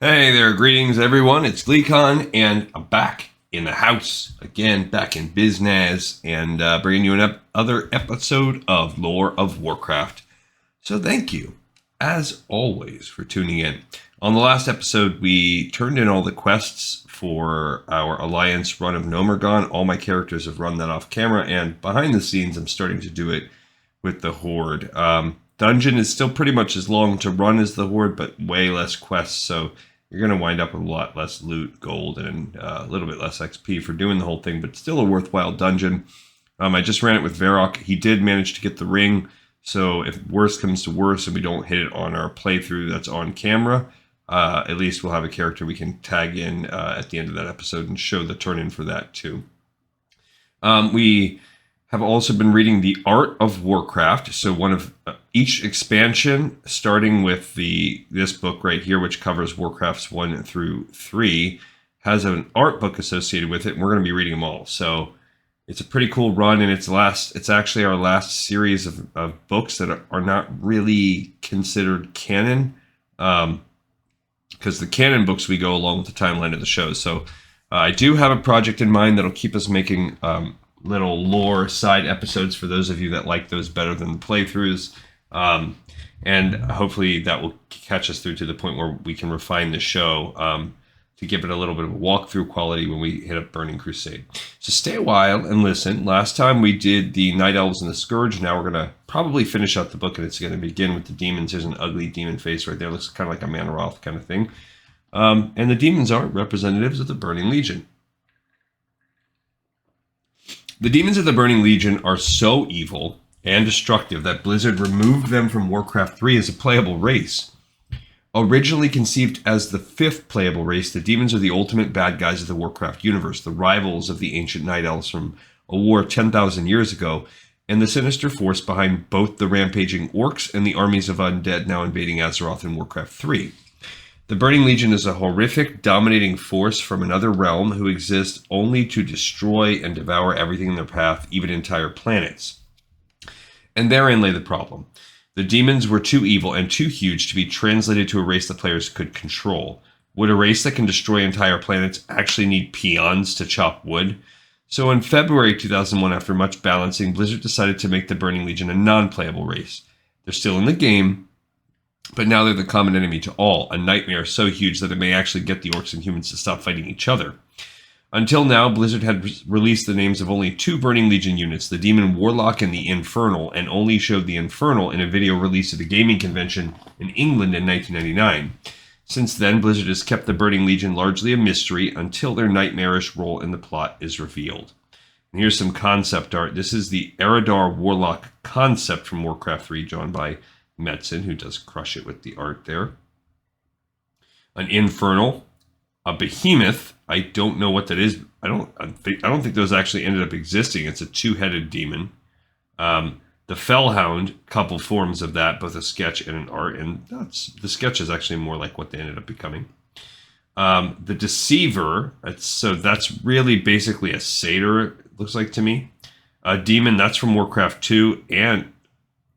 Hey there, greetings everyone. It's GleeCon, and I'm back in the house again, back in business, and bringing you another episode of Lore of Warcraft. So thank you, as always, for tuning in. On the last episode, we turned in all the quests for our Alliance run of Nomergon. All my characters have run that off camera, and behind the scenes, I'm starting to do it with the Horde. Dungeon is still pretty much as long to run as the Horde, but way less quests, so you're going to wind up with a lot less loot, gold, and a little bit less XP for doing the whole thing, but still a worthwhile dungeon. I just ran it with Varrock. He did manage to get the ring, so if worse comes to worse and we don't hit it on our playthrough that's on camera, at least we'll have a character we can tag in at the end of that episode and show the turn-in for that too. We have also been reading the Art of Warcraft, so one of each expansion, starting with this book right here, which covers Warcrafts 1 through 3, has an art book associated with it, and we're going to be reading them all. So it's a pretty cool run, and it's actually our last series of books that are not really considered canon, because the canon books we go along with the timeline of the show. So I do have a project in mind that'll keep us making little lore side episodes for those of you that like those better than the playthroughs. And hopefully that will catch us through to the point where we can refine the show to give it a little bit of a walkthrough quality when we hit up Burning Crusade. So stay a while and listen. Last time we did the Night Elves and the Scourge. Now we're going to probably finish out the book, and it's going to begin with the demons. There's an ugly demon face right there. Looks kind of like a Manaroth kind of thing. And the demons are representatives of the Burning Legion. The demons of the Burning Legion are so evil and destructive that Blizzard removed them from Warcraft 3 as a playable race. Originally conceived as the 5th playable race, the demons are the ultimate bad guys of the Warcraft universe, the rivals of the ancient Night Elves from a war 10,000 years ago, and the sinister force behind both the rampaging orcs and the armies of undead now invading Azeroth in Warcraft 3. The Burning Legion is a horrific, dominating force from another realm who exists only to destroy and devour everything in their path, even entire planets. And therein lay the problem. The demons were too evil and too huge to be translated to a race that players could control. Would a race that can destroy entire planets actually need peons to chop wood? So in February 2001, after much balancing, Blizzard decided to make the Burning Legion a non-playable race. They're still in the game, but now they're the common enemy to all, a nightmare so huge that it may actually get the orcs and humans to stop fighting each other. Until now, Blizzard had released the names of only 2 Burning Legion units, the Demon Warlock and the Infernal, and only showed the Infernal in a video released at a gaming convention in England in 1999. Since then, Blizzard has kept the Burning Legion largely a mystery until their nightmarish role in the plot is revealed. And here's some concept art. This is the Eridar Warlock concept from Warcraft 3, drawn by Metzen, who does crush it with the art there. An Infernal, a Behemoth. I don't know what that is. I don't think those actually ended up existing. It's a 2-headed demon. The Fellhound, couple forms of that, both a sketch and an art, and the sketch is actually more like what they ended up becoming. The Deceiver, that's really basically a satyr, it looks like to me. A demon, that's from Warcraft 2 and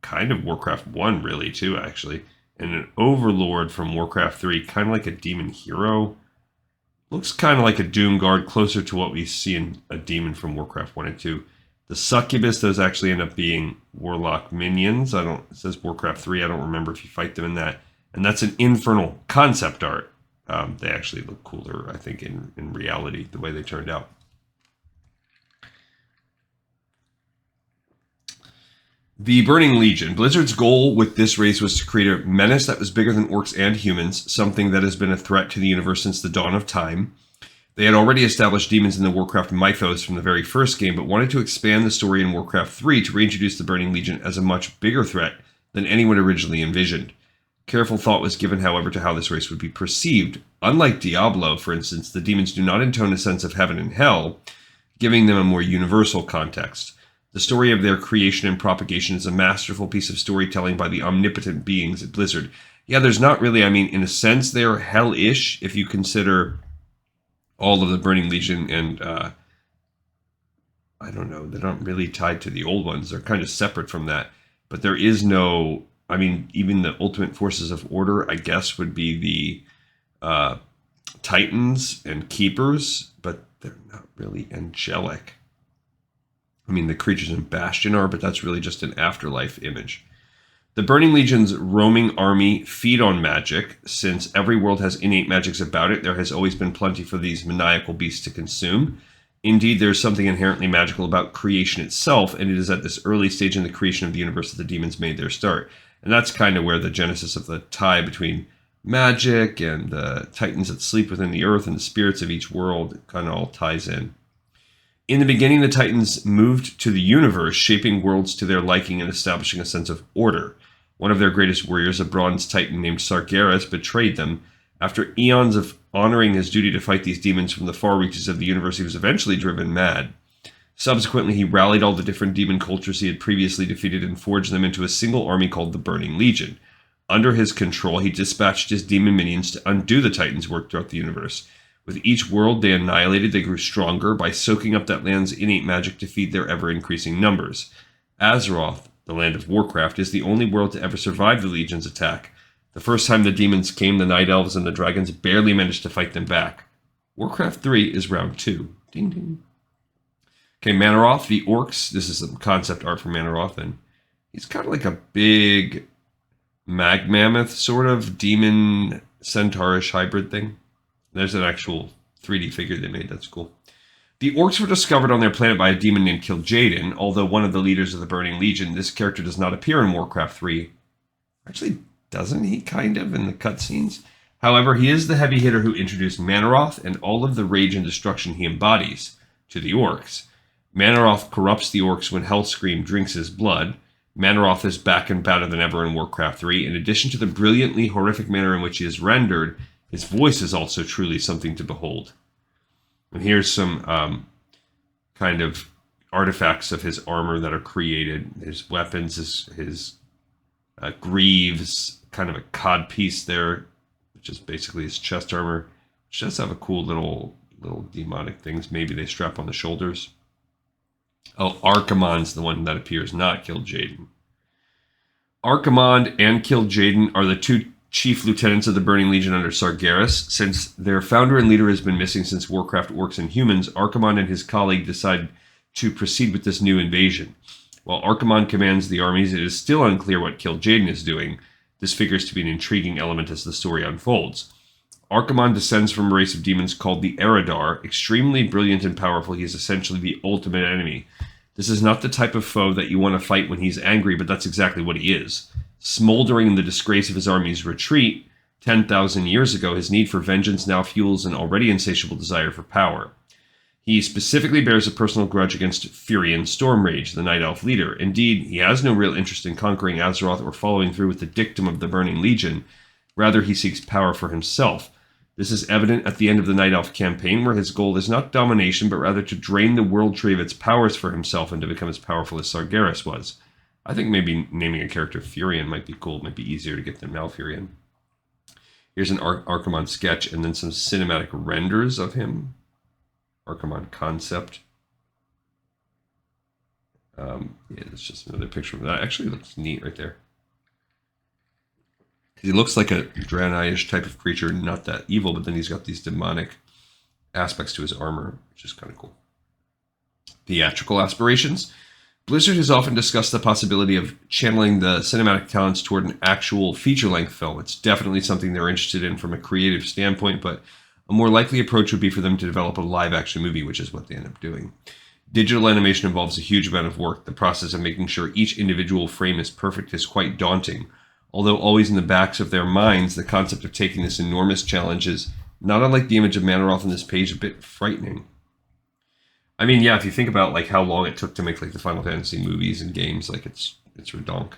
kind of Warcraft 1 really too, actually. And an Overlord from Warcraft 3, kind of like a demon hero. Looks kind of like a Doomguard, closer to what we see in a demon from Warcraft 1 and 2. The Succubus, those actually end up being Warlock minions. It says Warcraft 3, I don't remember if you fight them in that. And that's an Infernal concept art. They actually look cooler, I think, in reality, the way they turned out. The Burning Legion. Blizzard's goal with this race was to create a menace that was bigger than orcs and humans, something that has been a threat to the universe since the dawn of time. They had already established demons in the Warcraft mythos from the very first game, but wanted to expand the story in Warcraft 3 to reintroduce the Burning Legion as a much bigger threat than anyone originally envisioned. Careful thought was given, however, to how this race would be perceived. Unlike Diablo, for instance, the demons do not intone a sense of heaven and hell, giving them a more universal context. The story of their creation and propagation is a masterful piece of storytelling by the omnipotent beings at Blizzard. Yeah, there's not really, in a sense, they're hell-ish if you consider all of the Burning Legion and, I don't know, they're not really tied to the old ones. They're kind of separate from that. But there is no, even the ultimate forces of order, I guess, would be titans and keepers, but they're not really angelic. I mean, the creatures in Bastion are, but that's really just an afterlife image. The Burning Legion's roaming army feed on magic. Since every world has innate magics about it, there has always been plenty for these maniacal beasts to consume. Indeed, there is something inherently magical about creation itself, and it is at this early stage in the creation of the universe that the demons made their start. And that's kind of where the genesis of the tie between magic and the titans that sleep within the earth and the spirits of each world kind of all ties in. In the beginning, the titans moved to the universe, shaping worlds to their liking and establishing a sense of order. One of their greatest warriors, a bronze titan named Sargeras, betrayed them. After eons of honoring his duty to fight these demons from the far reaches of the universe, he was eventually driven mad. Subsequently, he rallied all the different demon cultures he had previously defeated and forged them into a single army called the Burning Legion. Under his control, he dispatched his demon minions to undo the titans' work throughout the universe. With each world they annihilated, they grew stronger by soaking up that land's innate magic to feed their ever-increasing numbers. Azeroth, the land of Warcraft, is the only world to ever survive the Legion's attack. The first time the demons came, the Night Elves and the Dragons barely managed to fight them back. Warcraft 3 is round 2. Ding ding. Okay, Manaroth, the Orcs. This is some concept art for Manaroth, and he's kind of like a big mag mammoth, sort of demon centaurish hybrid thing. There's an actual 3D figure they made. That's cool. The Orcs were discovered on their planet by a demon named Kil'jaeden. Although one of the leaders of the Burning Legion, this character does not appear in Warcraft 3. Actually, doesn't he, kind of, in the cutscenes? However, he is the heavy hitter who introduced Manaroth and all of the rage and destruction he embodies to the Orcs. Manaroth corrupts the Orcs when Hellscream drinks his blood. Manaroth is back and badder than ever in Warcraft 3. In addition to the brilliantly horrific manner in which he is rendered, his voice is also truly something to behold. And here's some kind of artifacts of his armor that are created. His weapons, his greaves, kind of a codpiece there, which is basically his chest armor, which does have a cool little demonic things. Maybe they strap on the shoulders. Oh, Archimonde's the one that appears, not Kil'jaeden. Archimonde and Kil'jaeden are the two chief lieutenants of the Burning Legion under Sargeras. Since their founder and leader has been missing since Warcraft Orcs and Humans, Archimonde and his colleague decide to proceed with this new invasion. While Archimonde commands the armies, it is still unclear what Kil'jaeden is doing. This figures to be an intriguing element as the story unfolds. Archimonde descends from a race of demons called the Eridar. Extremely brilliant and powerful, he is essentially the ultimate enemy. This is not the type of foe that you want to fight when he's angry, but that's exactly what he is. Smoldering in the disgrace of his army's retreat 10,000 years ago, his need for vengeance now fuels an already insatiable desire for power. He specifically bears a personal grudge against Furion Stormrage, the Night Elf leader. Indeed, he has no real interest in conquering Azeroth or following through with the dictum of the Burning Legion. Rather, he seeks power for himself. This is evident at the end of the Night Elf campaign, where his goal is not domination, but rather to drain the world tree of its powers for himself and to become as powerful as Sargeras was. I think maybe naming a character Furion might be cool. It might be easier to get than Malfurion. Here's an Archimonde sketch and then some cinematic renders of him. Archimonde concept. Yeah, that's just another picture of that. Actually looks neat right there. He looks like a Draenei-ish type of creature, not that evil, but then he's got these demonic aspects to his armor, which is kind of cool. Theatrical aspirations. Blizzard has often discussed the possibility of channeling the cinematic talents toward an actual feature-length film. It's definitely something they're interested in from a creative standpoint, but a more likely approach would be for them to develop a live-action movie, which is what they end up doing. Digital animation involves a huge amount of work. The process of making sure each individual frame is perfect is quite daunting. Although always in the backs of their minds, the concept of taking this enormous challenge is, not unlike the image of Manaroth on this page, a bit frightening. I mean, yeah, if you think about like how long it took to make like the Final Fantasy movies and games, like it's redonk.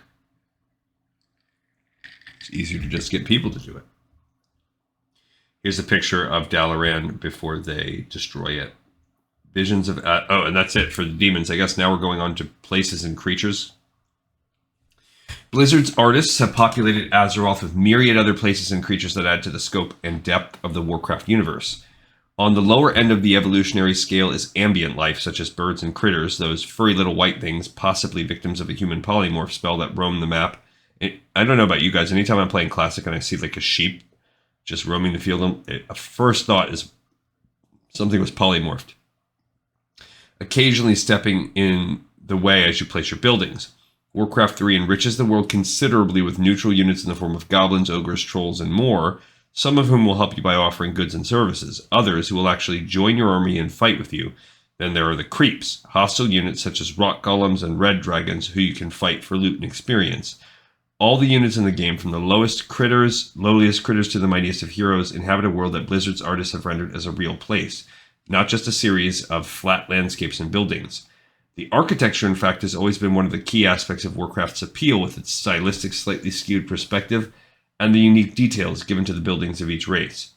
It's easier to just get people to do it. Here's a picture of Dalaran before they destroy it. Visions of... oh, and that's it for the demons. I guess now we're going on to places and creatures. Blizzard's artists have populated Azeroth with myriad other places and creatures that add to the scope and depth of the Warcraft universe. On the lower end of the evolutionary scale is ambient life, such as birds and critters, those furry little white things, possibly victims of a human polymorph spell that roam the map. I don't know about you guys, anytime I'm playing Classic and I see like a sheep just roaming the field. A first thought is something was polymorphed, occasionally stepping in the way as you place your buildings. Warcraft 3 enriches the world considerably with neutral units in the form of goblins, ogres, trolls, and more, some of whom will help you by offering goods and services, others who will actually join your army and fight with you. Then there are the creeps, hostile units such as rock golems and red dragons who you can fight for loot and experience. All the units in the game, from the lowliest critters to the mightiest of heroes, inhabit a world that Blizzard's artists have rendered as a real place, not just a series of flat landscapes and buildings. The architecture, in fact, has always been one of the key aspects of Warcraft's appeal, with its stylistic, slightly skewed perspective and the unique details given to the buildings of each race.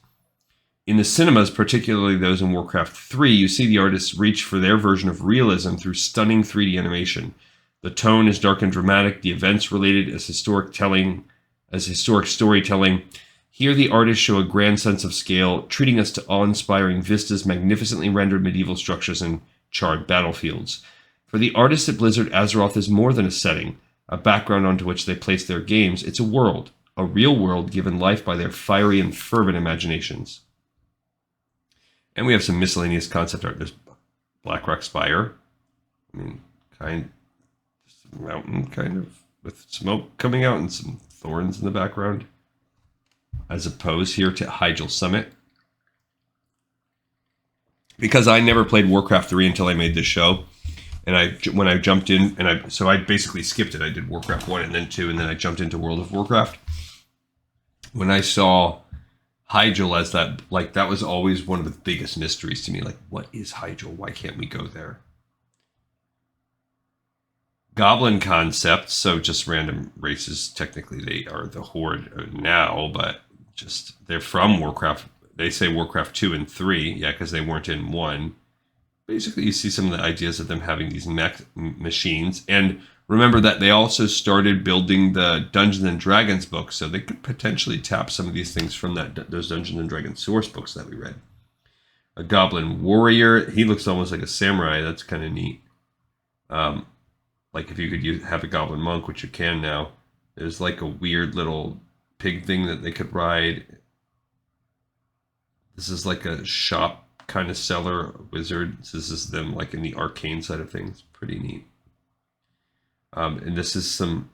In the cinemas, particularly those in Warcraft 3, you see the artists reach for their version of realism through stunning 3D animation. The tone is dark and dramatic, the events related as historic storytelling. Here the artists show a grand sense of scale, treating us to awe-inspiring vistas, magnificently rendered medieval structures, and charred battlefields. For the artists at Blizzard, Azeroth is more than a setting, a background onto which they place their games. It's a world, a real world given life by their fiery and fervent imaginations. And we have some miscellaneous concept art. There's Blackrock Spire. Just a mountain kind of with smoke coming out and some thorns in the background. As opposed here to Hyjal Summit. Because I never played Warcraft 3 until I made this show. And when I jumped in, so I basically skipped it. I did Warcraft 1 and then 2, and then I jumped into World of Warcraft. When I saw Hyjal as that, like, that was always one of the biggest mysteries to me. Like, what is Hyjal? Why can't we go there? Goblin concepts, so just random races. Technically, they are the Horde now, but just they're from Warcraft. They say Warcraft 2 and 3, yeah, because they weren't in 1. Basically, you see some of the ideas of them having these mech machines. And remember that they also started building the Dungeons and Dragons books, so they could potentially tap some of these things from those Dungeons and Dragons source books that we read. A goblin warrior. He looks almost like a samurai. That's kind of neat. Like if you could have a goblin monk, which you can now. There's like a weird little pig thing that they could ride. This is like a shop kind of seller wizard. So this is them like in the arcane side of things. Pretty neat. And this is some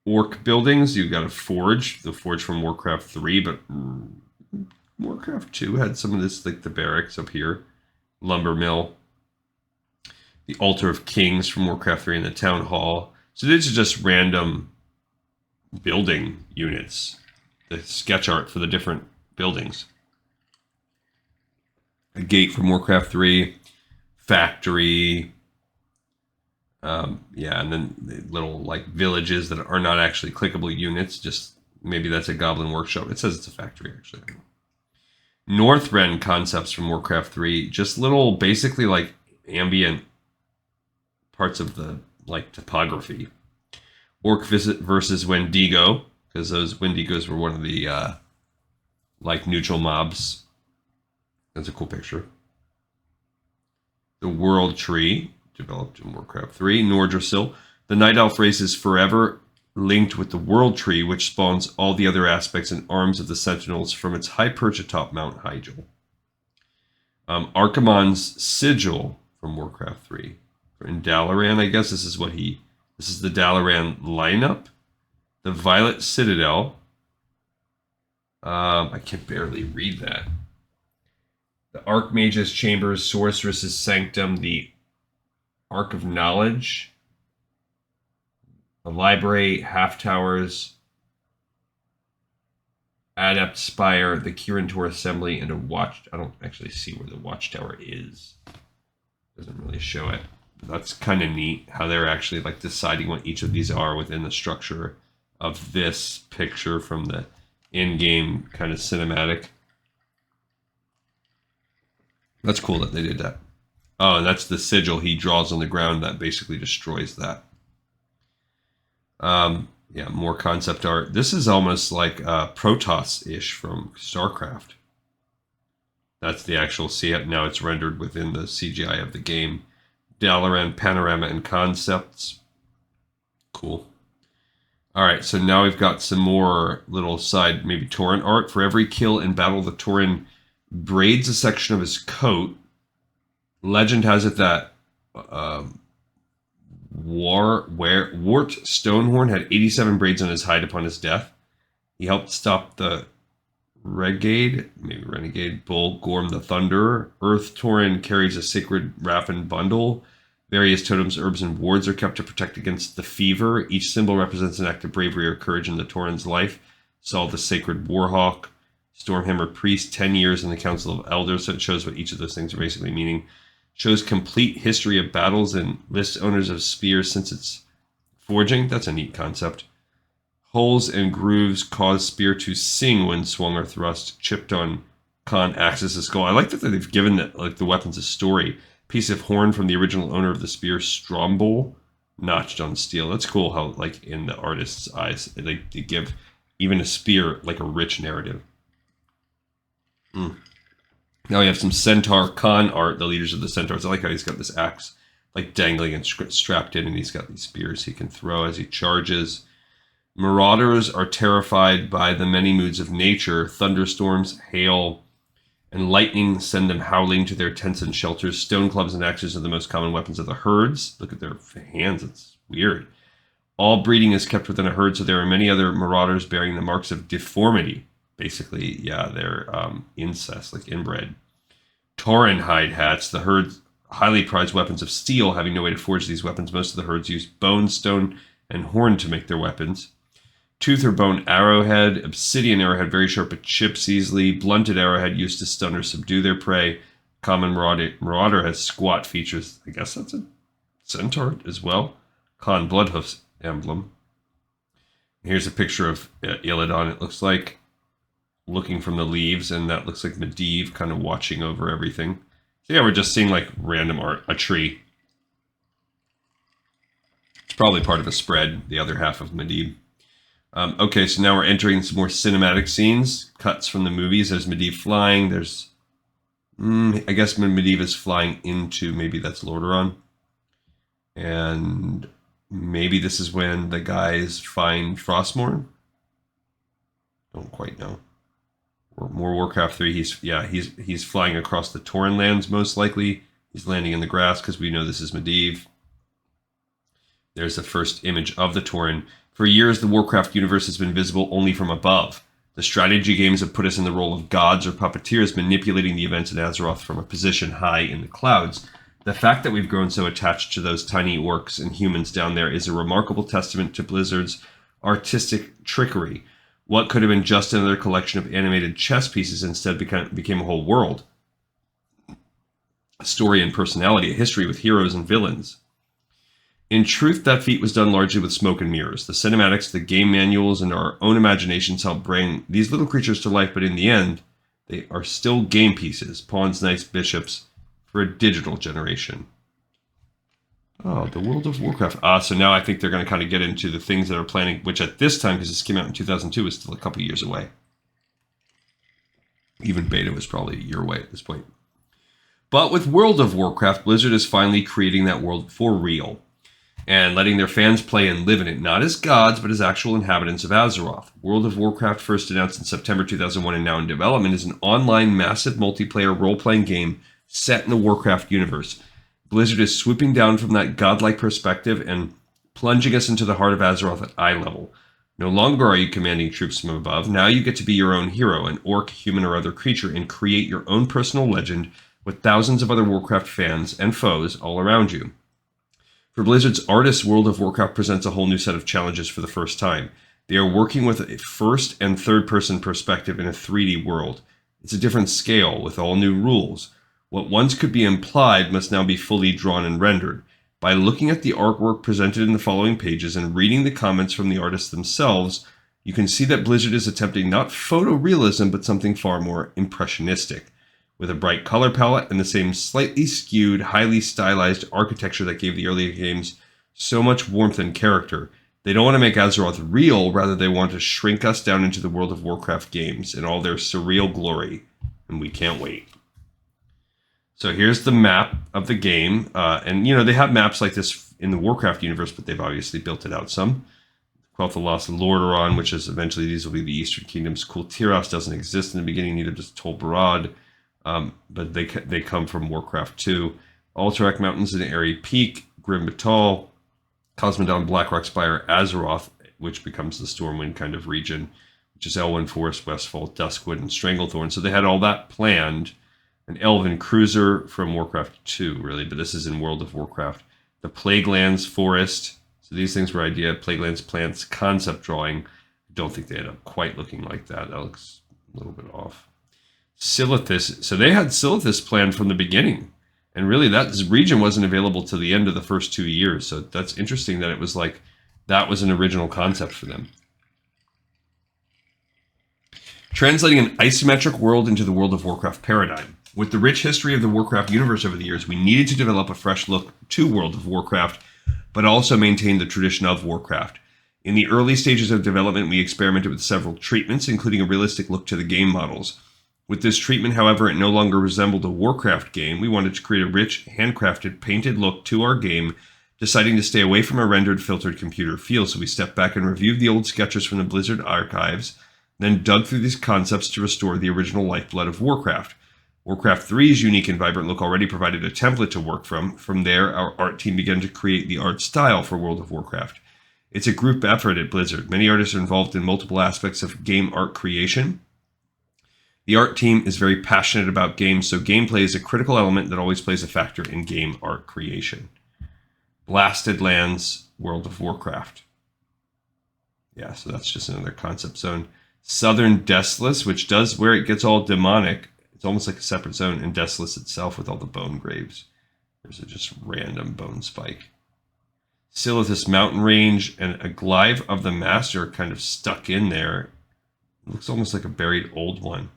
orc buildings. You've got a forge, the forge from Warcraft 3, but Warcraft 2 had some of this, like the barracks up here, lumber mill, the altar of kings from Warcraft 3, and the town hall. So these are just random building units, the sketch art for the different buildings. A gate from Warcraft 3, factory. Yeah, and then the little like villages that are not actually clickable units. Just maybe that's a goblin workshop. It says it's a factory actually. Northrend concepts from Warcraft 3, just little basically like ambient parts of the like topography. Orc versus Wendigo, because those Wendigos were one of the like neutral mobs. That's a cool picture. The World Tree, developed in Warcraft 3. Nordrassil. The Night Elf race is forever linked with the World Tree, which spawns all the other aspects and arms of the Sentinels from its high perch atop Mount Hyjal. Archimonde's Sigil from Warcraft 3. In Dalaran, I guess this is the Dalaran lineup. The Violet Citadel. I can barely read that. The Archmage's Chambers, Sorceress's Sanctum, the Ark of Knowledge, the Library, Half Towers, Adept Spire, the Kirin Assembly, and a watch. I don't actually see where the watchtower is. Doesn't really show it. But that's kind of neat how they're actually like deciding what each of these are within the structure of this picture from the in-game kind of cinematic. That's cool that they did that. Oh, and that's the sigil he draws on the ground that basically destroys that. Yeah, more concept art. This is almost like Protoss-ish from StarCraft. That's the actual now it's rendered within the CGI of the game. Dalaran panorama and concepts. Cool. All right, so now we've got some more little side, maybe Tauren art. For every kill in battle, the Tauren braids a section of his coat. Legend has it that Wart Stonehorn had 87 braids on his hide upon his death. He helped stop the Renegade Bull Gorm the Thunderer. Earth Tauren carries a sacred Raffen bundle. Various totems, herbs, and wards are kept to protect against the fever. Each symbol represents an act of bravery or courage in the Tauren's life. Saw the sacred Warhawk, Stormhammer Priest, 10 years in the Council of Elders. So it shows what each of those things are basically meaning. Shows complete history of battles and lists owners of spears since its forging. That's a neat concept. Holes and grooves cause spear to sing when swung or thrust. Chipped on Khan axes a skull. I like that they've given the weapons a story. Piece of horn from the original owner of the spear, Strombol, notched on steel. That's cool how, like, in the artist's eyes, they give even a spear like a rich narrative. Now we have some Centaur Khan art, the leaders of the Centaurs. I like how he's got this axe like dangling and strapped in, and he's got these spears he can throw as he charges. Marauders are terrified by the many moods of nature. Thunderstorms, hail, and lightning send them howling to their tents and shelters. Stone clubs and axes are the most common weapons of the herds. Look at their hands, it's weird. All breeding is kept within a herd, so there are many other marauders bearing the marks of deformity. Basically, yeah, they're incest, like inbred. Tauren hide hats. The herds highly prize weapons of steel, having no way to forge these weapons. Most of the herds use bone, stone, and horn to make their weapons. Tooth or bone arrowhead. Obsidian arrowhead, very sharp but chips easily. Blunted arrowhead used to stun or subdue their prey. Common marauder has squat features. I guess that's a centaur as well. Khan Bloodhoof's emblem. Here's a picture of Illidan. It looks like looking from the leaves, and that looks like Medivh kind of watching over everything. So yeah, we're just seeing like random art. A tree. It's probably part of a spread, the other half of Medivh. Okay, so now we're entering some more cinematic scenes. Cuts from the movies. There's Medivh flying. There's... I guess when Medivh is flying into... Maybe that's Lordaeron. And maybe this is when the guys find Frostmourne. Don't quite know. More Warcraft 3. He's flying across the Tauren lands, most likely. He's landing in the grass because we know this is Medivh. There's the first image of the Tauren. For years, the Warcraft universe has been visible only from above. The strategy games have put us in the role of gods or puppeteers, manipulating the events in Azeroth from a position high in the clouds. The fact that we've grown so attached to those tiny orcs and humans down there is a remarkable testament to Blizzard's artistic trickery. What could have been just another collection of animated chess pieces instead became a whole world. A story and personality, a history with heroes and villains. In truth, that feat was done largely with smoke and mirrors. The cinematics, the game manuals, and our own imaginations help bring these little creatures to life, but in the end, they are still game pieces, pawns, knights, bishops, for a digital generation. Oh, the World of Warcraft. So now I think they're going to kind of get into the things that are planning, which at this time, because this came out in 2002, is still a couple years away. Even beta was probably a year away at this point. But with World of Warcraft, Blizzard is finally creating that world for real, and letting their fans play and live in it, not as gods, but as actual inhabitants of Azeroth. World of Warcraft, first announced in September 2001 and now in development, is an online, massive multiplayer role-playing game set in the Warcraft universe. Blizzard is swooping down from that godlike perspective and plunging us into the heart of Azeroth at eye level. No longer are you commanding troops from above. Now you get to be your own hero, an orc, human, or other creature, and create your own personal legend with thousands of other Warcraft fans and foes all around you. For Blizzard's artists, World of Warcraft presents a whole new set of challenges for the first time. They are working with a first and third person perspective in a 3D world. It's a different scale with all new rules. What once could be implied must now be fully drawn and rendered. By looking at the artwork presented in the following pages and reading the comments from the artists themselves, you can see that Blizzard is attempting not photorealism, but something far more impressionistic. With a bright color palette and the same slightly skewed, highly stylized architecture that gave the earlier games so much warmth and character. They don't want to make Azeroth real, rather they want to shrink us down into the World of Warcraft games in all their surreal glory, and we can't wait. So here's the map of the game, and you know, they have maps like this in the Warcraft universe, but they've obviously built it out some. Quel'Tha lost Lordaeron, which is eventually these will be the Eastern Kingdoms. Kultiras doesn't exist in the beginning, neither does Tol Barad, but they come from Warcraft 2. Alterac Mountains and Airy Peak, Grim Batal, Cosmodon, Blackrock Spire, Azeroth, which becomes the Stormwind kind of region, which is Elwyn Forest, Westfall, Duskwood, and Stranglethorn. So they had all that planned. An Elven Cruiser from Warcraft 2, really, but this is in World of Warcraft. The Plaguelands Forest. So these things were idea. Plaguelands Plants concept drawing. I don't think they ended up quite looking like that. That looks a little bit off. Silithus. So they had Silithus planned from the beginning. And really, that region wasn't available till the end of the first 2 years. So that's interesting that it was like that was an original concept for them. Translating an isometric world into the World of Warcraft paradigm. With the rich history of the Warcraft universe over the years, we needed to develop a fresh look to World of Warcraft, but also maintain the tradition of Warcraft. In the early stages of development, we experimented with several treatments, including a realistic look to the game models. With this treatment, however, it no longer resembled a Warcraft game. We wanted to create a rich, handcrafted, painted look to our game, deciding to stay away from a rendered, filtered computer feel. So we stepped back and reviewed the old sketches from the Blizzard archives, then dug through these concepts to restore the original lifeblood of Warcraft. Warcraft 3's unique and vibrant look already provided a template to work from. From there, our art team began to create the art style for World of Warcraft. It's a group effort at Blizzard. Many artists are involved in multiple aspects of game art creation. The art team is very passionate about games, so gameplay is a critical element that always plays a factor in game art creation. Blasted Lands, World of Warcraft. Yeah, so that's just another concept zone. Southern Desolus, which does where it gets all demonic. It's almost like a separate zone, and Desolus itself with all the bone graves. There's a just random bone spike. Silithus Mountain Range and a Glyve of the Master kind of stuck in there. It looks almost like a buried old one.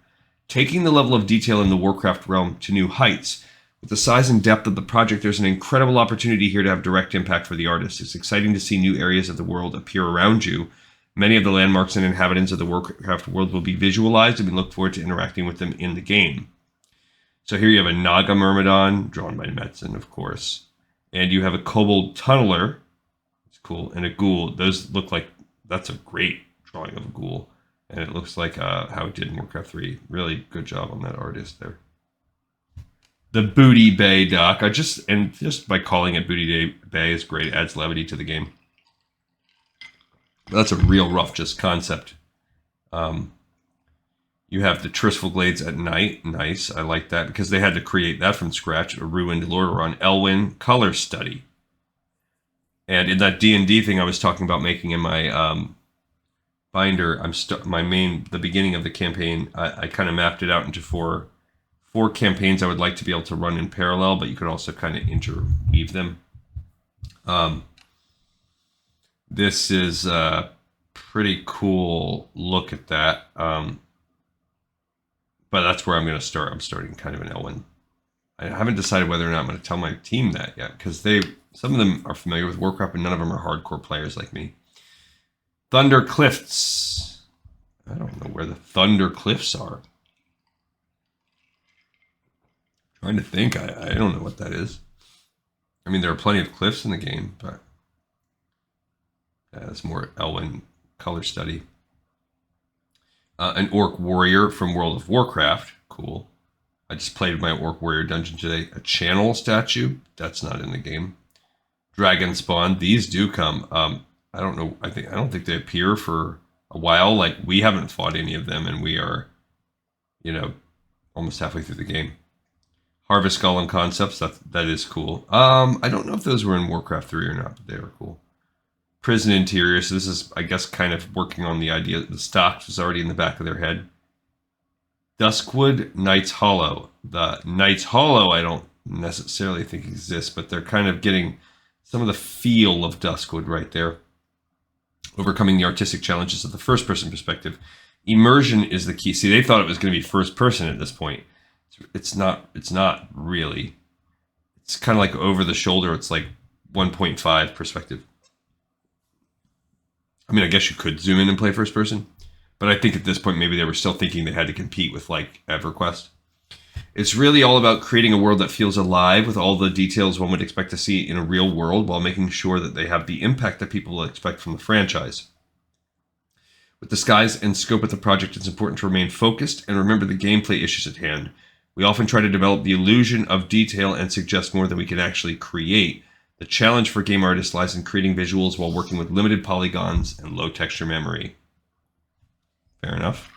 Taking the level of detail in the Warcraft realm to new heights. With the size and depth of the project, there's an incredible opportunity here to have direct impact for the artist. It's exciting to see new areas of the world appear around you. Many of the landmarks and inhabitants of the Warcraft world will be visualized, and we look forward to interacting with them in the game. So here you have a Naga Myrmidon, drawn by Metzen, of course. And you have a Kobold Tunneler. It's cool. And a Ghoul. Those look like, that's a great drawing of a Ghoul. And it looks like how it did in Warcraft 3. Really good job on that artist there. The Booty Bay Dock. Just by calling it Booty Bay is great. It adds levity to the game. That's a real rough just concept. You have the Tristful Glades at night. Nice. I like that because they had to create that from scratch. A Ruined Lordaeron Elwyn color study. And in that D&D thing I was talking about making in my binder, the beginning of the campaign, I kind of mapped it out into four campaigns I would like to be able to run in parallel, but you could also kind of interweave them. This is a pretty cool look at that. But that's where I'm going to start. I'm starting kind of an Elwyn. I haven't decided whether or not I'm going to tell my team that yet, because some of them are familiar with Warcraft, but none of them are hardcore players like me. Thunder Cliffs. I don't know where the Thunder Cliffs are. I'm trying to think. I don't know what that is. I mean, there are plenty of cliffs in the game, but it's more Elwyn color study. An Orc Warrior from World of Warcraft. Cool. I just played my Orc Warrior dungeon today. A Channel statue. That's not in the game. Dragon Spawn. These do come. I don't know. I don't think they appear for a while. Like, we haven't fought any of them, and we are, almost halfway through the game. Harvest Golem Concepts. That is cool. I don't know if those were in Warcraft 3 or not, but they are cool. Prison Interior. So this is, I guess, kind of working on the idea that the stocks was already in the back of their head. Duskwood Knight's Hollow. The Knight's Hollow I don't necessarily think exists, but they're kind of getting some of the feel of Duskwood right there. Overcoming the artistic challenges of the first-person perspective. Immersion is the key. See, they thought it was going to be first-person at this point. It's not really. It's kind of like over the shoulder. It's like 1.5 perspective. I mean, I guess you could zoom in and play first-person, but I think at this point maybe they were still thinking they had to compete with like EverQuest. It's really all about creating a world that feels alive with all the details one would expect to see in a real world while making sure that they have the impact that people will expect from the franchise. With the size and scope of the project, it's important to remain focused and remember the gameplay issues at hand. We often try to develop the illusion of detail and suggest more than we can actually create. The challenge for game artists lies in creating visuals while working with limited polygons and low texture memory. Fair enough.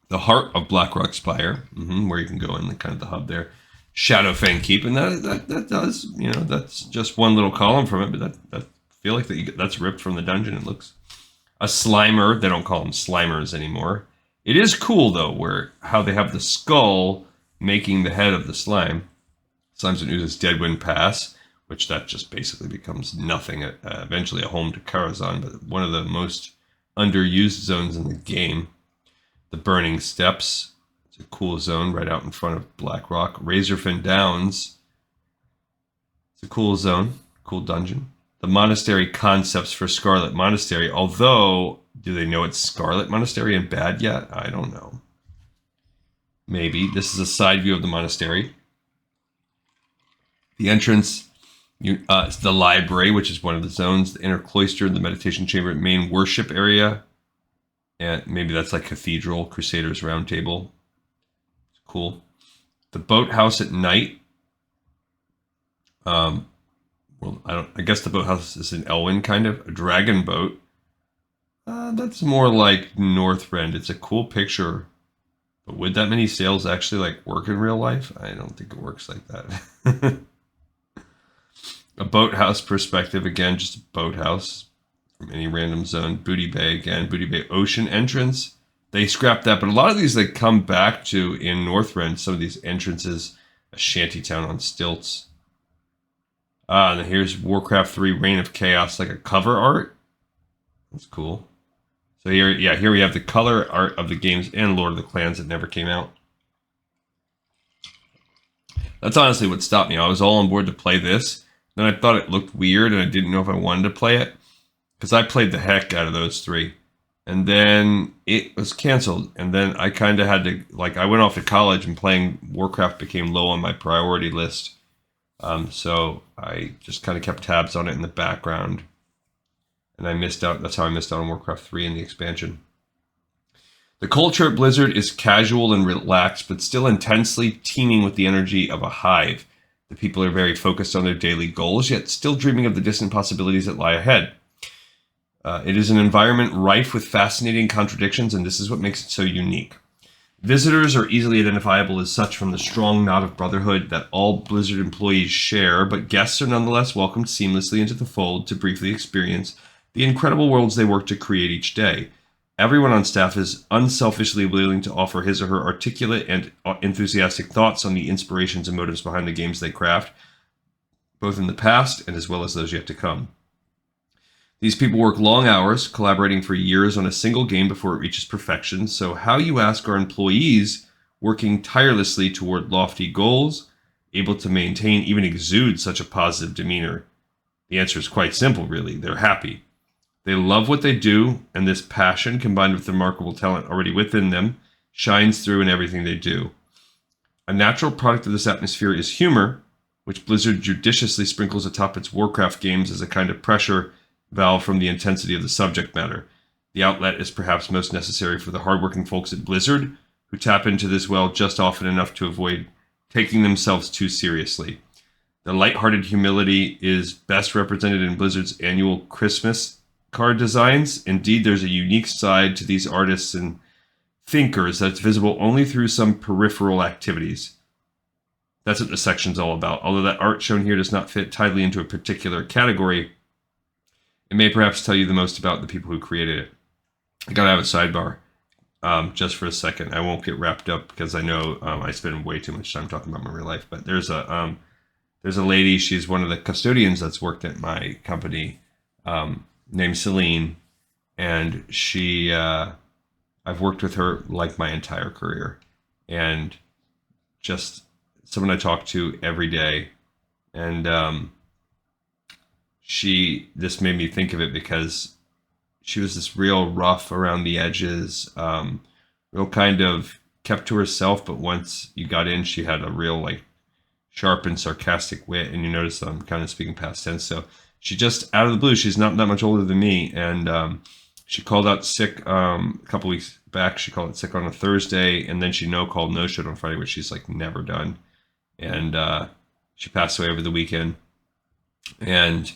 The Heart of Blackrock Spire, where you can go in the kind of the hub there. Shadowfang Keep, and that does, that's just one little column from it, but that I feel like that's ripped from the dungeon. It looks a Slimer. They don't call them Slimers anymore. It is cool though, how they have the skull making the head of the slime. Slimes that uses Deadwind Pass, which that just basically becomes nothing. Eventually a home to Karazhan, but one of the most underused zones in the game. The Burning Steps. It's a cool zone right out in front of Blackrock. Razorfin Downs. It's a cool zone, cool dungeon. The Monastery Concepts for Scarlet Monastery, although, do they know it's Scarlet Monastery and bad yet? I don't know. Maybe. This is a side view of the monastery. The entrance, it's the library, which is one of the zones. The inner cloister, the meditation chamber, main worship area. And maybe that's like Cathedral, Crusaders Round Table. It's cool. The boathouse at night. Well, I guess the boathouse is an Elwyn kind of. A dragon boat. That's more like Northrend. It's a cool picture. But would that many sails actually like work in real life? I don't think it works like that. A boathouse perspective, again, just a boathouse from any random zone. Booty Bay again, Booty Bay Ocean entrance. They scrapped that, but a lot of these they come back to in Northrend. Some of these entrances, a shantytown on stilts. And then here's Warcraft 3 Reign of Chaos, like a cover art. That's cool. So here we have the color art of the games and Lord of the Clans that never came out. That's honestly what stopped me. I was all on board to play this. Then I thought it looked weird and I didn't know if I wanted to play it. Because I played the heck out of those three. And then it was canceled. And then I kind of had to, I went off to college and playing Warcraft became low on my priority list. So I just kind of kept tabs on it in the background. And I missed out. That's how I missed out on Warcraft 3 and the expansion. The culture at Blizzard is casual and relaxed, but still intensely teeming with the energy of a hive. The people are very focused on their daily goals, yet still dreaming of the distant possibilities that lie ahead. It is an environment rife with fascinating contradictions, and this is what makes it so unique. Visitors are easily identifiable as such from the strong knot of brotherhood that all Blizzard employees share, but guests are nonetheless welcomed seamlessly into the fold to briefly experience the incredible worlds they work to create each day. Everyone on staff is unselfishly willing to offer his or her articulate and enthusiastic thoughts on the inspirations and motives behind the games they craft, both in the past and as well as those yet to come. These people work long hours, collaborating for years on a single game before it reaches perfection, so how, you ask, are employees working tirelessly toward lofty goals, able to maintain, even exude such a positive demeanor? The answer is quite simple, really. They're happy. They love what they do, and this passion, combined with the remarkable talent already within them, shines through in everything they do. A natural product of this atmosphere is humor, which Blizzard judiciously sprinkles atop its Warcraft games as a kind of pressure valve from the intensity of the subject matter. The outlet is perhaps most necessary for the hardworking folks at Blizzard, who tap into this well just often enough to avoid taking themselves too seriously. The lighthearted humility is best represented in Blizzard's annual Christmas card designs. Indeed, there's a unique side to these artists and thinkers that's visible only through some peripheral activities. That's what the section's all about. Although that art shown here does not fit tightly into a particular category, it may perhaps tell you the most about the people who created it. I gotta have a sidebar just for a second. I won't get wrapped up because I know I spend way too much time talking about my real life. But there's a lady. She's one of the custodians that's worked at my company, named Celine, and she. I've worked with her like my entire career, and just someone I talk to every day, and this made me think of it because she was this real rough around the edges, real kind of kept to herself, but once you got in, she had a real sharp and sarcastic wit, and you notice that I'm kind of speaking past tense, so she just out of the blue, she's not that much older than me, and she called out sick a couple weeks back. She called it sick on a Thursday, and then she called no showed on Friday, which she's like never done. And she passed away over the weekend. And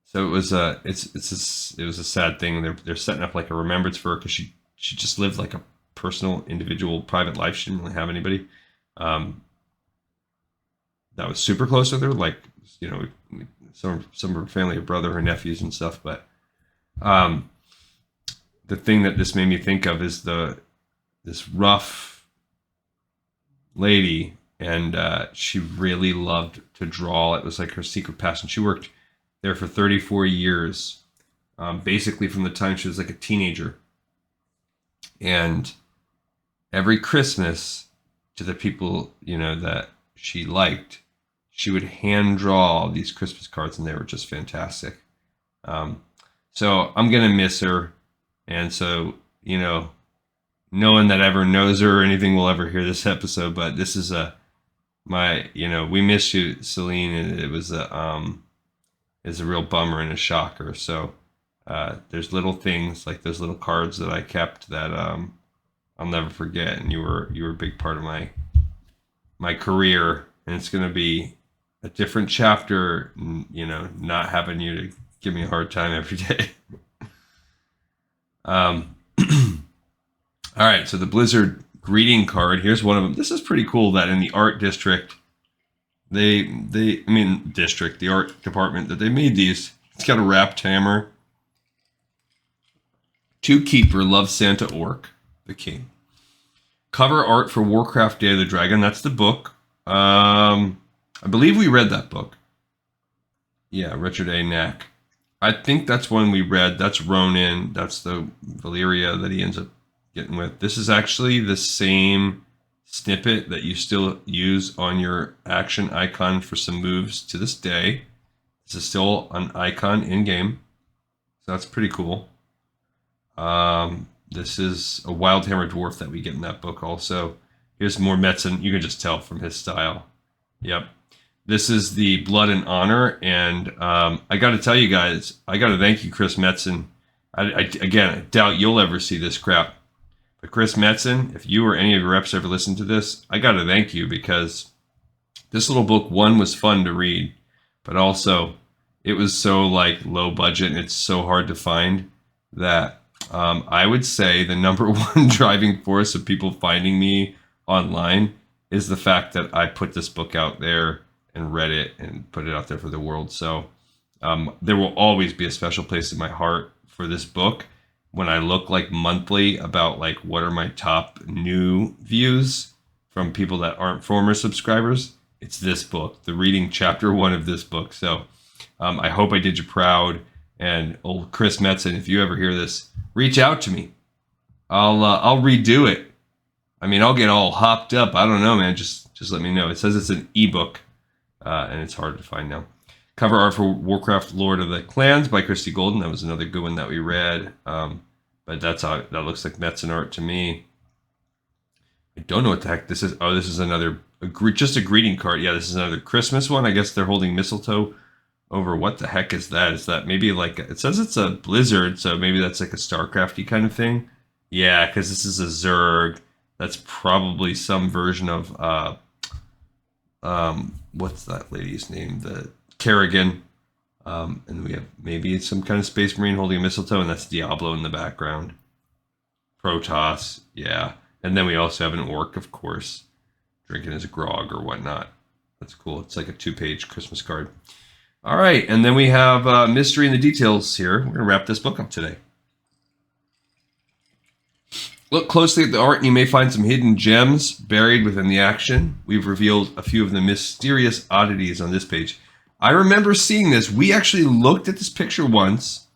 so it was it was a sad thing. They're setting up like a remembrance for her because she just lived like a personal, individual, private life. She didn't really have anybody that was super close with her. Like, you know, some of her family, her brother, her nephews, and stuff. But the thing that this made me think of is this rough lady, and she really loved to draw. It was like her secret passion. She worked there for 34 years, basically from the time she was like a teenager. And every Christmas, to the people, you know, that she liked, she would hand draw these Christmas cards, and they were just fantastic. So I'm gonna miss her. And so, you know, no one that ever knows her or anything will ever hear this episode, but this is we miss you, Celine, and it was a real bummer and a shocker. So there's little things like those little cards that I kept that I'll never forget, and you were a big part of my career, and it's gonna be a different chapter, you know, not having you to give me a hard time every day. All right, so the Blizzard greeting card. Here's one of them. This is pretty cool that in the art district, the art department, that they made these. It's got a wrapped hammer. To Keeper, Love Santa Orc, the king. Cover art for Warcraft Day of the Dragon. That's the book. I believe we read that book. Yeah, Richard A. Knack. I think that's one we read. That's Ronin. That's the Valyria that he ends up getting with. This is actually the same snippet that you still use on your action icon for some moves to this day. This is still an icon in game. So that's pretty cool. This is a Wildhammer Dwarf that we get in that book also. Here's more Metzen. You can just tell from his style. Yep. This is the Blood and Honor, and I got to tell you guys, I got to thank you, Chris Metzen. I doubt you'll ever see this crap. But Chris Metzen, if you or any of your reps ever listen to this, I got to thank you, because this little book, one, was fun to read, but also it was so like low budget and it's so hard to find that I would say the number one driving force of people finding me online is the fact that I put this book out there and read it and put it out there for the world. So there will always be a special place in my heart for this book. When I look like monthly about like what are my top new views from people that aren't former subscribers, it's this book, the reading chapter 1 of this book. So I hope I did you proud. And old Chris Metzen, if you ever hear this, reach out to me. I'll redo it. I mean, I'll get all hopped up. I don't know, man. Just let me know. It says it's an ebook, and it's hard to find now. Cover art for Warcraft Lord of the Clans by Christy Golden. That was another good one that we read. But that looks like Metzen art to me. I don't know what the heck this is. Oh, this is another, just a greeting card. Yeah, this is another Christmas one. I guess they're holding mistletoe over. What the heck is that? Is that maybe like, it says it's a Blizzard, so maybe that's like a StarCrafty kind of thing. Yeah, because this is a Zerg. That's probably some version of, what's that lady's name? The Kerrigan. And we have maybe some kind of Space Marine holding a mistletoe, and that's Diablo in the background. Protoss, yeah. And then we also have an orc, of course, drinking his grog or whatnot. That's cool. It's like a 2-page Christmas card. All right, and then we have Mystery in the Details here. We're going to wrap this book up today. Look closely at the art and you may find some hidden gems buried within the action. We've revealed a few of the mysterious oddities on this page. I remember seeing this. We actually looked at this picture once.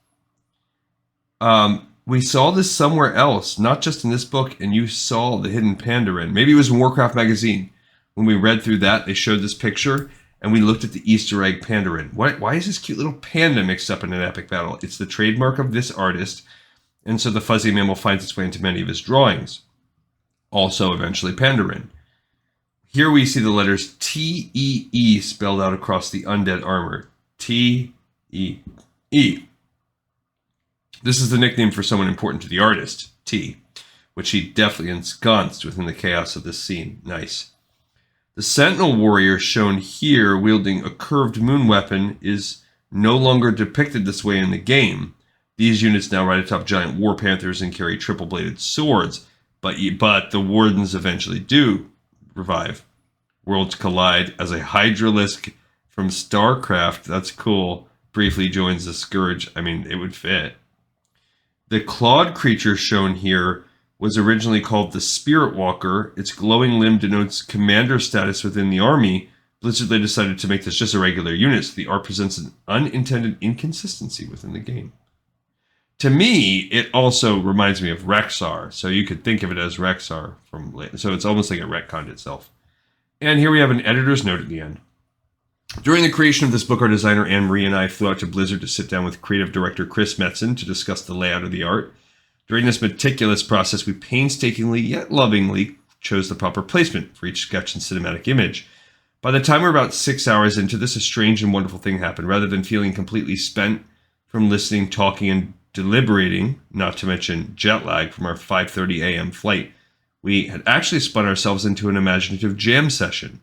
We saw this somewhere else, not just in this book, and you saw the hidden Pandaren. Maybe it was in Warcraft magazine. When we read through that, they showed this picture, and we looked at the Easter egg Pandaren. Why is this cute little panda mixed up in an epic battle? It's the trademark of this artist, and so the fuzzy mammal finds its way into many of his drawings. Also, eventually, Pandaren. Here we see the letters T-E-E spelled out across the undead armor. T-E-E. E. E. This is the nickname for someone important to the artist, T, which he deftly ensconced within the chaos of this scene. Nice. The Sentinel Warrior shown here wielding a curved moon weapon is no longer depicted this way in the game. These units now ride atop giant war panthers and carry triple-bladed swords, but the Wardens eventually do revive. Worlds collide as a Hydralisk from StarCraft, that's cool, briefly joins the Scourge. I mean, it would fit. The clawed creature shown here was originally called the Spirit Walker. Its glowing limb denotes commander status within the army. Blizzard later decided to make this just a regular unit, so the art presents an unintended inconsistency within the game. To me, it also reminds me of Rexar, so you could think of it as Rexar from later. So it's almost like it retconned itself. And here we have an editor's note at the end. During the creation of this book, our designer Anne-Marie and I flew out to Blizzard to sit down with creative director Chris Metzen to discuss the layout of the art. During this meticulous process, we painstakingly yet lovingly chose the proper placement for each sketch and cinematic image. By the time we were about 6 hours into this, a strange and wonderful thing happened. Rather than feeling completely spent from listening, talking, and deliberating, not to mention jet lag from our 5:30 a.m. flight, we had actually spun ourselves into an imaginative jam session.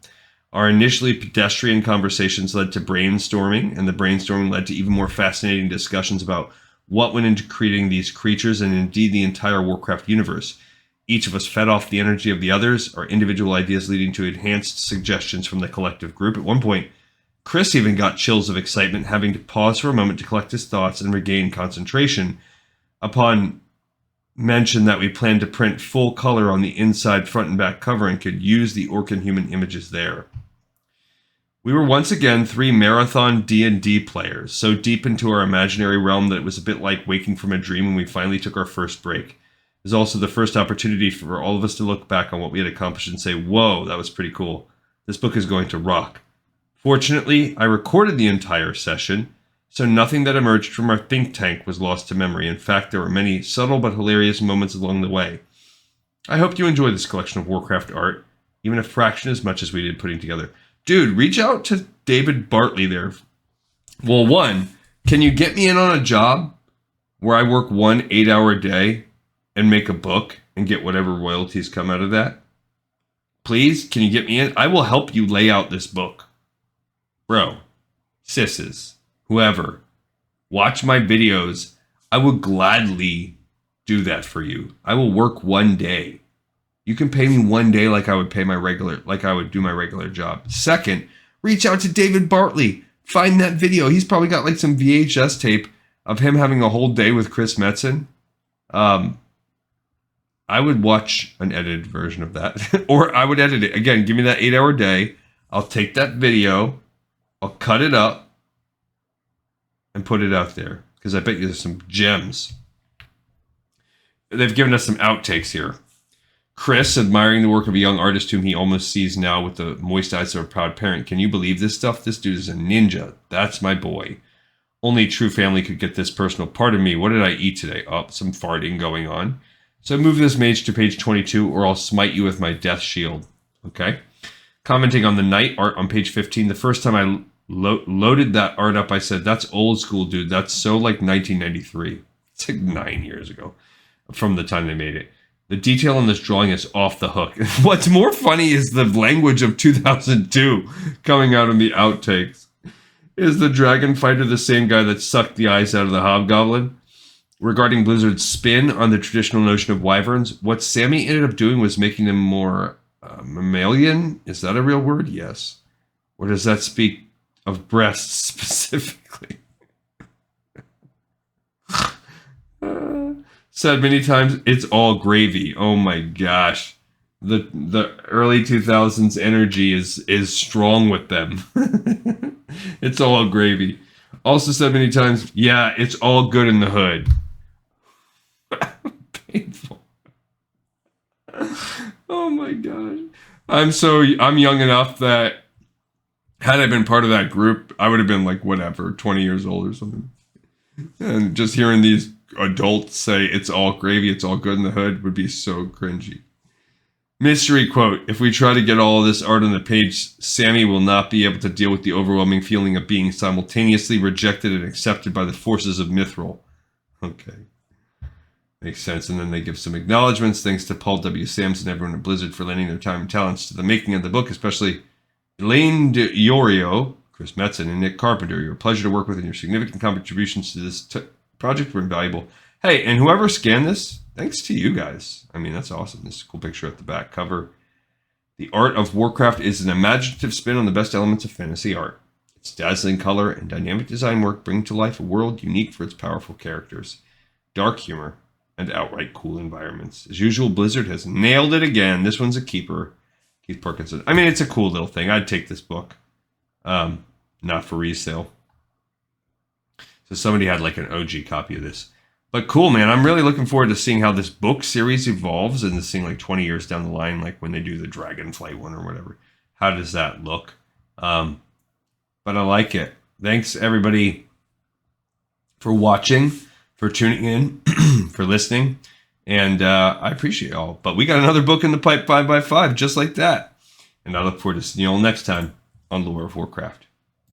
Our initially pedestrian conversations led to brainstorming, and the brainstorming led to even more fascinating discussions about what went into creating these creatures and indeed the entire Warcraft universe. Each of us fed off the energy of the others, our individual ideas leading to enhanced suggestions from the collective group. At one point, Chris even got chills of excitement, having to pause for a moment to collect his thoughts and regain concentration upon mention that we planned to print full color on the inside front and back cover and could use the orc and human images there. We were once again 3 marathon D&D players, so deep into our imaginary realm that it was a bit like waking from a dream when we finally took our first break. It was also the first opportunity for all of us to look back on what we had accomplished and say, whoa, that was pretty cool. This book is going to rock. Fortunately, I recorded the entire session, so nothing that emerged from our think tank was lost to memory. In fact, there were many subtle but hilarious moments along the way. I hope you enjoy this collection of Warcraft art, even a fraction as much as we did putting together. Dude, reach out to David Bartley there. Well, one, can you get me in on a job where I work 1 8-hour day and make a book and get whatever royalties come out of that? Please, can you get me in? I will help you lay out this book. Bro, sisses, whoever, watch my videos. I will gladly do that for you. I will work 1 day. You can pay me 1 day like I would do my regular job. Second, reach out to David Bartley. Find that video. He's probably got like some VHS tape of him having a whole day with Chris Metzen. I would watch an edited version of that. Or I would edit it. Again, give me that 8-hour day. I'll take that video. I'll cut it up. And put it out there. Because I bet you there's some gems. They've given us some outtakes here. Chris, admiring the work of a young artist whom he almost sees now with the moist eyes of a proud parent. Can you believe this stuff? This dude is a ninja. That's my boy. Only true family could get this personal part of me. What did I eat today? Oh, some farting going on. So move this mage to page 22 or I'll smite you with my death shield. Okay. Commenting on the knight art on page 15. The first time I loaded that art up, I said, that's old school, dude. That's so like 1993. It's like 9 years ago from the time they made it. The detail on this drawing is off the hook. What's more funny is the language of 2002 coming out in the outtakes. Is the dragon fighter the same guy that sucked the eyes out of the hobgoblin? Regarding Blizzard's spin on the traditional notion of wyverns, what Sammy ended up doing was making them more mammalian. Is that a real word? Yes. Or does that speak of breasts specifically? Said many times, it's all gravy. Oh my gosh. The early 2000s energy is strong with them. It's all gravy. Also said many times, yeah, it's all good in the hood. Painful. Oh my gosh. I'm young enough that had I been part of that group, I would have been like whatever, 20 years old or something. And just hearing these adults say it's all gravy, it's all good in the hood would be so cringy. Mystery quote: if we try to get all of this art on the page, Sammy will not be able to deal with the overwhelming feeling of being simultaneously rejected and accepted by the forces of Mithril. Okay. Makes sense. And then they give some acknowledgments. Thanks to Paul W. Sams and everyone at Blizzard for lending their time and talents to the making of the book, especially Elaine DiOrio, Chris Metzen, and Nick Carpenter. You're a pleasure to work with, and your significant contributions to this project were invaluable. Hey, and whoever scanned this, thanks to you guys. I mean, that's awesome. This is a cool picture at the back cover. The Art of Warcraft is an imaginative spin on the best elements of fantasy art. Its dazzling color and dynamic design work bring to life a world unique for its powerful characters, dark humor, and outright cool environments. As usual, Blizzard has nailed it again. This one's a keeper. Keith Parkinson. I mean, it's a cool little thing. I'd take this book. Not for resale. So somebody had like an OG copy of this. But cool, man. I'm really looking forward to seeing how this book series evolves and to seeing like 20 years down the line, like when they do the Dragonflight one or whatever. How does that look? But I like it. Thanks, everybody, for watching, for tuning in, for listening. And I appreciate y'all. But we got another book in the pipe 5x5, just like that. And I look forward to seeing you all next time on Lore of Warcraft.